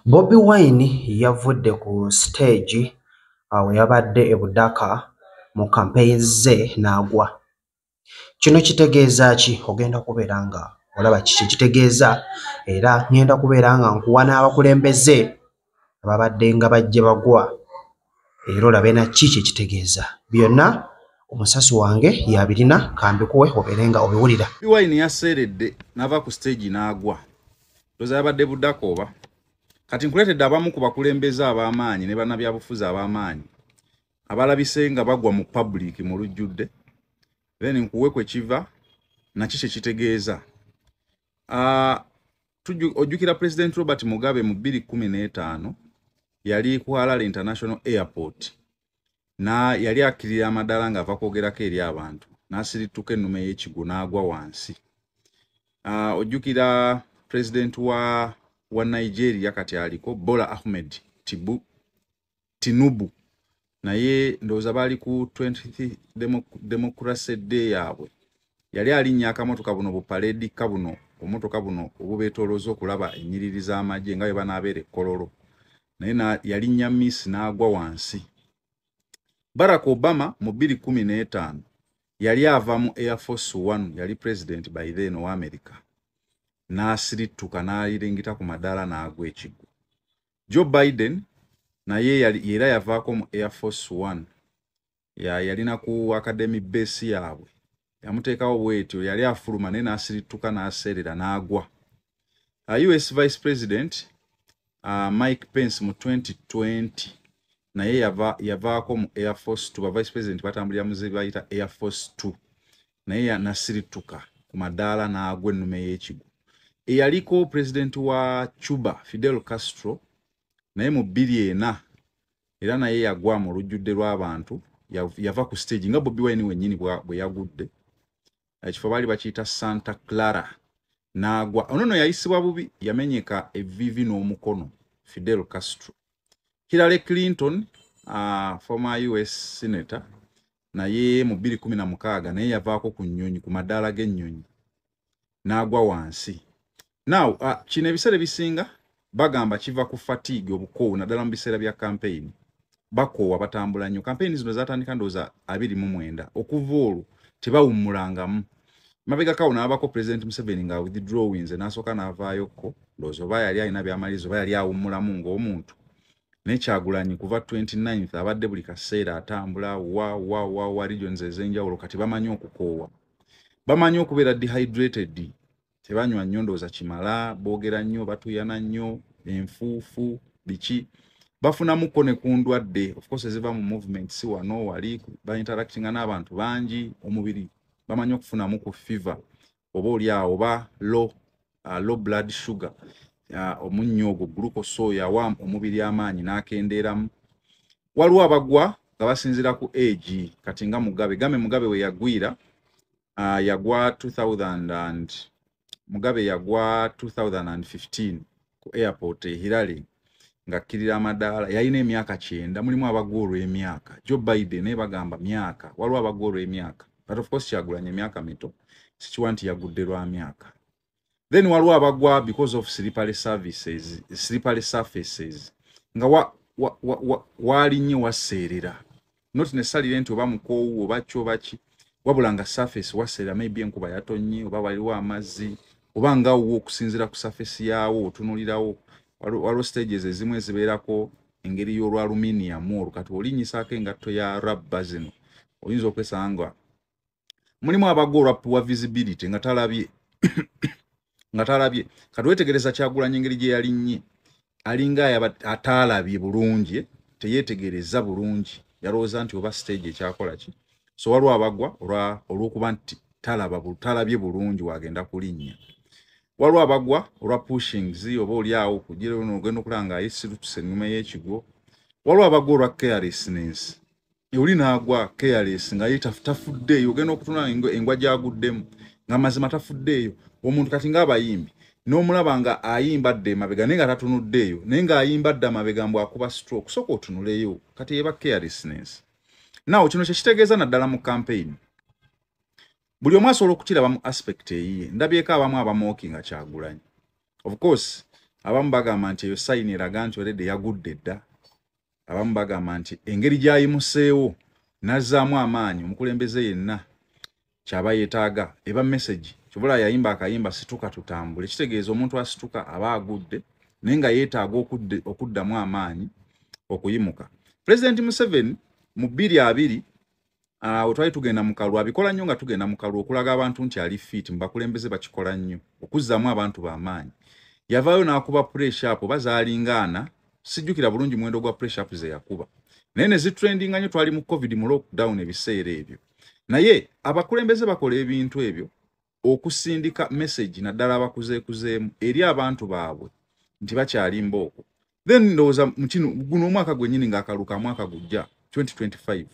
Bobi Wine yavudde ku stage we yabadde e Budaka mu campaign ze n'agwa. Kino kitegeeza ki? Ogenda kubeera nga olaba kiki kitegeeza, era ngenda kubeera nga nkuwa n'abakulembeze ababadde nga bajje bagwa era olabe na kiki kitegeeza. Byonna omusasi wange yabirina kambikuwe obeere nga obiwulira. Bobi Wine yaseeredde n'ava ku stage n'agwa. Ndowooza yabadde Budaka oba. Kati nkuleetedde abamu ku bakulembeze ab'amaanyi ne bannabyabufuzi ab'amaanyi abalabise nga bagwa mu public mu lujjudde. Then nkuwe kwe kiva na kiki kitegeeza. Ojjukira President Robert Mugabe mu 2015 yali ku Harare International Airport na yali akkirira amadala ng'ava kwogerako eri abantu n'asirituka ennume y'ekigu n'agwa wansi. Ojjukira President wa Nigeria kati aliko Bola Ahmed Tinubu naye ndowooza baali ku 20th Democracy Day yaabwe yali alinnya akamotoka buno bupaleedi kabuno omotoka buno obubeetoolooza okulaba ennyiriri z'amagye nga bwe banaabeera ekkololo naye yalinnya miss n'agwa wansi. Barack Obama mu 2015 yali ava mu Air Force One, yali president by then wa America, n'asirituka n'alirengita ku madaala n'agwa ekigwo. Joe Biden naye era yavaako mu Air Force One, yalina ku academy base yaabwe, yamuteekawo bwetyo, yali afuluma naye n'asirituka n'aseerera n'agwa. US Vice President Mike Pence mu 2020 naye yavaako mu Air Force 2, Vice President batambulira mu ze bayita Air Force 2, naye n'asirituka ku madaala n'agwa ennume y'ekigwo. Eyaliko president wa Cuba Fidel Castro naye mu 2004 era naye yagwa mu lujjudde lw'abantu, yava ku stage nga Bobi Wine wennyini bwe yagudde. Ekifo baali bakiyita Santa Clara n'agwa. Ono yayisibwa bubi, yamenyeka evvivi n'omukono Fidel Castro. Hillary Clinton former US senator naye mu 2016 naye yavaako ku nnyonyi, ku madaala g'ennyonyi n'agwa wansi. Now kino ebiseera bisinga bagamba kiva ku fatigue, obukoowu, naddala mu biseera bya campaign. Bakoowa, batambula nnyo. Campaign zino zatandika ndowooza 29. Okuva olwo tebawummulangamu. Mabega kawo n'abako President Museveni nga withdrawings n'asooka n'avaayokko, ndowooza oba yali alina by'amalizo oba yali awummulamu ng'omuntu. Naye Kyagulanyi kuva 29th abadde buli kaseera atambula wa regions ez'enjawulo, kati bamanyi okukoowa. Bamanyi okubeera dehydrated. Tebanywa nnyo ndowooza kimala, boogera nnyo, batuyana nnyo, enfuufu, biki. Bafunamuko ne ku ndwadde, of course eziva mu movement si wano wali, ba-interactinga n'abantu bangi, omubiri bamanyi okufunamu ku fever, oba oli awo oba low blood sugar, omunnyo ogwo glucose oyo awa omubiri amaanyi n'akendeeramu. Waliwo abagwa nga basinziira ku age, kati nga Mugabe. Mugabe we yagwira yagwa 2015 ku airport Hirale ng'akkirira amadaala, yalina emyaka 9. Mulimu abagwa olw'emyaka. Joe Biden naye bagamba myaka, waliwo abagwa olw'emyaka, but of course Kyagulanyi emyaka mito, sikiwa nti yagudde lwa myaka. Then waliwo abagwa because of slippery surfaces nga waalinnye waseerera, not necessarily nti oba mukoowu oba kyobaki, wabula nga surface waseerera, maybe enkuba yatonnye oba waliwo amazzi oba nga wo okusinziira ku surface yaawo otunulirawo. Waliwo stages ezimu ezibeerako engeri y'olwa aluminium olwo, kati olinyisaako engatto ya rubber zino oyinza okwesanga mulimu abagwa olwa poor visibility nga talabye kati wetegereza Kyagulanyi engeri gye yalinnye, alinga ataalabye bulungi, teyeetegereza bulungi, yalowooza nti oba stage ekyakola ki. So waliwo abagwa olw'okuba nti talabye bulungi wagenda kulinnya. Waliwo abagwa olwa pushings, oba oli awo kugira ogenda okulanga ayisirutuse ennume y'ekigwo. Waliwo abagwa olwa carelessness, oli n'agwa careless nga tafuddeeyo, ogenda okutuna engwa gy'aguddemu nga mazima tafuddeeyo. Omuntu kati ng'abayimbi n'omulaba nga ayimba dde emabega naye nga tatunuddeeyo, naye ng'ayimba dde amabega mbu akuba stroke, sooka otunuleyo, kati eba carelessness. Nawo kino kye kitegeeza naddala mu campaign. Buli omu asobola okukiraba mu aspect eyiye. Ndabyeko abamu abamookinga Kyagulanyi. Of course abamu bagamba nti eyo sayini eraga nti already yagudde dda, abamu bagamba nti engeri gy'ayimuseewo n'azzaamu amaanyi omukulembeze yenna kyaba yeetaaga eba message. Kibula yayimba akayimba situka tutambule, kitegeeza omuntu asituka aba agudde naye nga yeetaaga okuddamu amaanyi okuyimuka. President Museveni mu 2020 twali tugenda mu kalulu, abikola nnyo nga tugenda mu kalulu okulaga abantu nti ali fit, mubakulembeze bakikola nnyo okuzzaamu abantu b'amaanyi. Yavaayo n'akuba pressure up bazaalingana, sijjukira bulungi mwendo gwa pressure up ze yakuba, naye ne zitrendinga nnyo, twali mu covid mu lockdown ebiseera ebyo. Naye abakulembeze bakola ebintu ebyo okusindika message naddala abakuzeekuzeemu eri abantu baabwe nti bakyali mbooko. Then ndowooza guno omwaka gwennyini ng'akaluka mwaka gujja 2025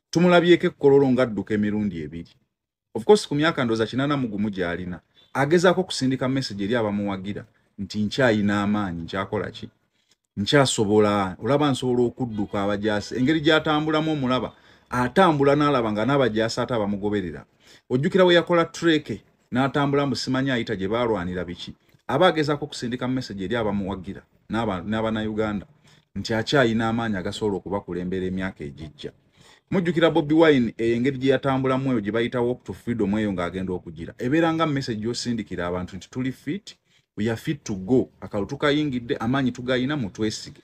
tumulabyeko ekkololo ng'adduka emirundi ebiri. Of course ku myaka ndowooza 80 gy'alina agezaako kusindika message eri abamuwagira nti nkyayina amaanyi, nkyakola ki, nkyasobola, olaba nsobola okudduka abajaasi. Engeri gy'atambulamu omulaba atambula n'alaba nga n'abajaasi ate abamugoberera. Ojjukira we yakola treke n'atambula mu simanyi ayita gye baalwanira biki, aba agezaako kusindika message eri abamuwagira n'abannayuganda nti akyayina amaanyi agasobola okubakulembera emyaka egijja. Mujjukira Bobi Wine engeri gye yatambulamu eyo gye bayita walk to freedom eyo ng'agenda okugira, ebeera nga message y'osindikira abantu nti tuli fit, we are fit to go, akalu tukayingidde, amaanyi tugayina, mutwesige.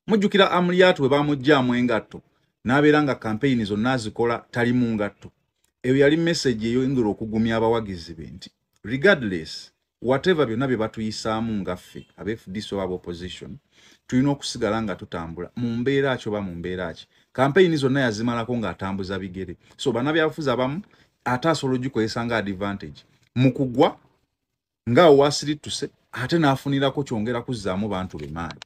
Mujjukira Amuriatu we bamuggyaamu engatto n'abeera nga campaign zonna azikola tali mu ngatto, eyo yali message eyongera okugumya abawagizi be nti regardless whatever byonna bye batuyisaamu ngaffe aba-FDC oba opposition, tulina okusigala nga tutambula mu mbeera ki oba mu mbeera ki. Campaign zonna yazimalako ng'atambuza bigere, so bannabyabufuzi abamu ate asobola ogikozesa nga advantage mu kugwa ng'awo waasirituse ate n'afunirako kyongera kuzzaamu bantu be maanyi.